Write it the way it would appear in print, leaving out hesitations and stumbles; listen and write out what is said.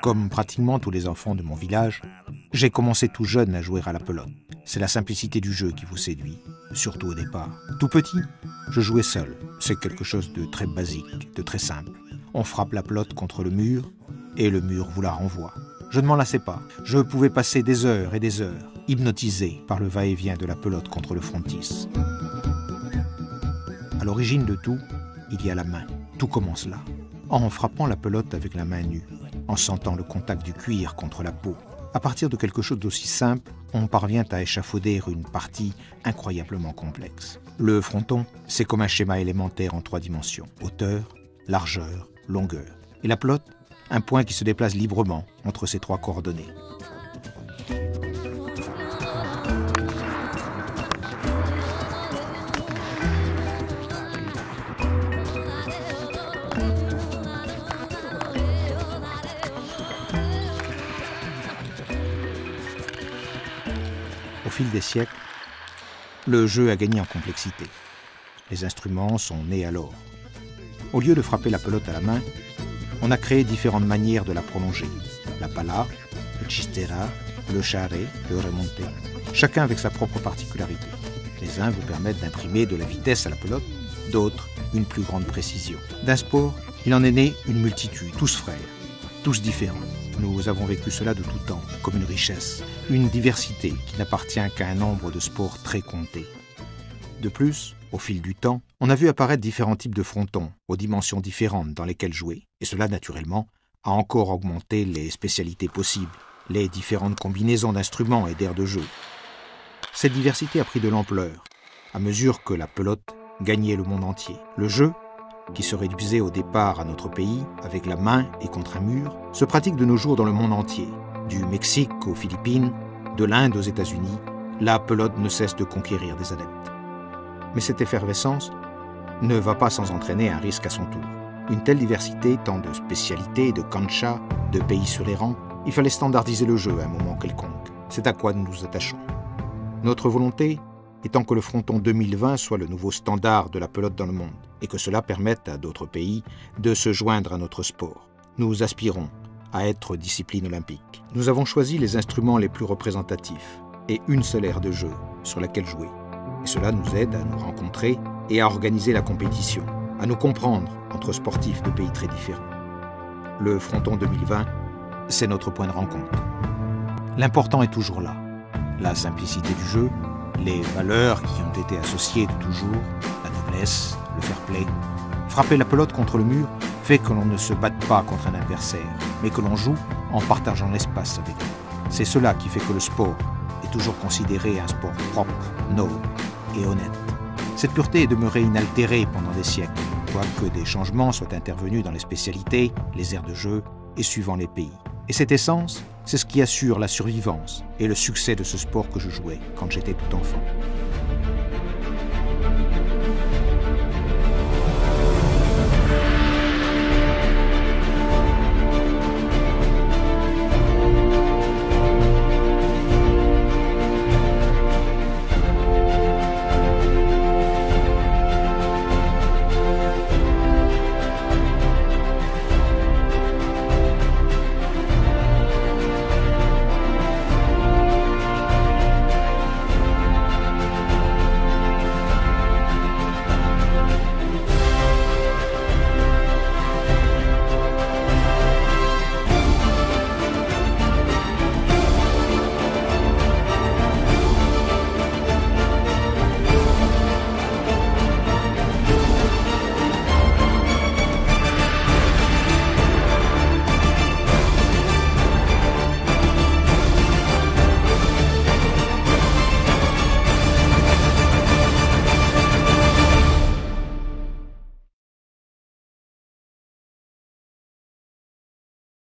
Comme pratiquement tous les enfants de mon village, j'ai commencé tout jeune à jouer à la pelote. C'est la simplicité du jeu qui vous séduit, surtout au départ. Tout petit, je jouais seul. C'est quelque chose de très basique, de très simple. On frappe la pelote contre le mur et le mur vous la renvoie. Je ne m'en lassais pas. Je pouvais passer des heures et des heures, hypnotisé par le va-et-vient de la pelote contre le frontis. À l'origine de tout, il y a la main. Tout commence là, en frappant la pelote avec la main nue, en sentant le contact du cuir contre la peau. À partir de quelque chose d'aussi simple, on parvient à échafauder une partie incroyablement complexe. Le fronton, c'est comme un schéma élémentaire en 3 dimensions. Hauteur, largeur, longueur. Et la pelote, un point qui se déplace librement entre ces 3 coordonnées. Au fil des siècles, le jeu a gagné en complexité. Les instruments sont nés alors. Au lieu de frapper la pelote à la main, on a créé différentes manières de la prolonger. La pala, le chistera, le charré, le remonté, chacun avec sa propre particularité. Les uns vous permettent d'imprimer de la vitesse à la pelote, d'autres une plus grande précision. D'un sport, il en est né une multitude, tous frères, tous différents. Nous avons vécu cela de tout temps, comme une richesse, une diversité qui n'appartient qu'à un nombre de sports très compté. De plus, au fil du temps, on a vu apparaître différents types de frontons, aux dimensions différentes dans lesquelles jouer, et cela, naturellement, a encore augmenté les spécialités possibles, les différentes combinaisons d'instruments et d'aires de jeu. Cette diversité a pris de l'ampleur, à mesure que la pelote gagnait le monde entier. Le jeu, qui se réduisait au départ à notre pays, avec la main et contre un mur, se pratique de nos jours dans le monde entier. Du Mexique aux Philippines, de l'Inde aux États-Unis, la pelote ne cesse de conquérir des adeptes. Mais cette effervescence ne va pas sans entraîner un risque à son tour. Une telle diversité, tant de spécialités, de cancha, de pays sur les rangs, il fallait standardiser le jeu à un moment quelconque. C'est à quoi nous nous attachons. Notre volonté étant que le fronton 2020 soit le nouveau standard de la pelote dans le monde, et que cela permette à d'autres pays de se joindre à notre sport. Nous aspirons à être discipline olympique. Nous avons choisi les instruments les plus représentatifs et une seule aire de jeu sur laquelle jouer. Et cela nous aide à nous rencontrer et à organiser la compétition, à nous comprendre entre sportifs de pays très différents. Le fronton 2020, c'est notre point de rencontre. L'important est toujours là. La simplicité du jeu, les valeurs qui ont été associées de toujours, la noblesse, le fair play. Frapper la pelote contre le mur fait que l'on ne se batte pas contre un adversaire, mais que l'on joue en partageant l'espace avec lui. C'est cela qui fait que le sport est toujours considéré un sport propre, noble et honnête. Cette pureté est demeurée inaltérée pendant des siècles, quoique des changements soient intervenus dans les spécialités, les aires de jeu et suivant les pays. Et cette essence, c'est ce qui assure la survivance et le succès de ce sport que je jouais quand j'étais tout enfant.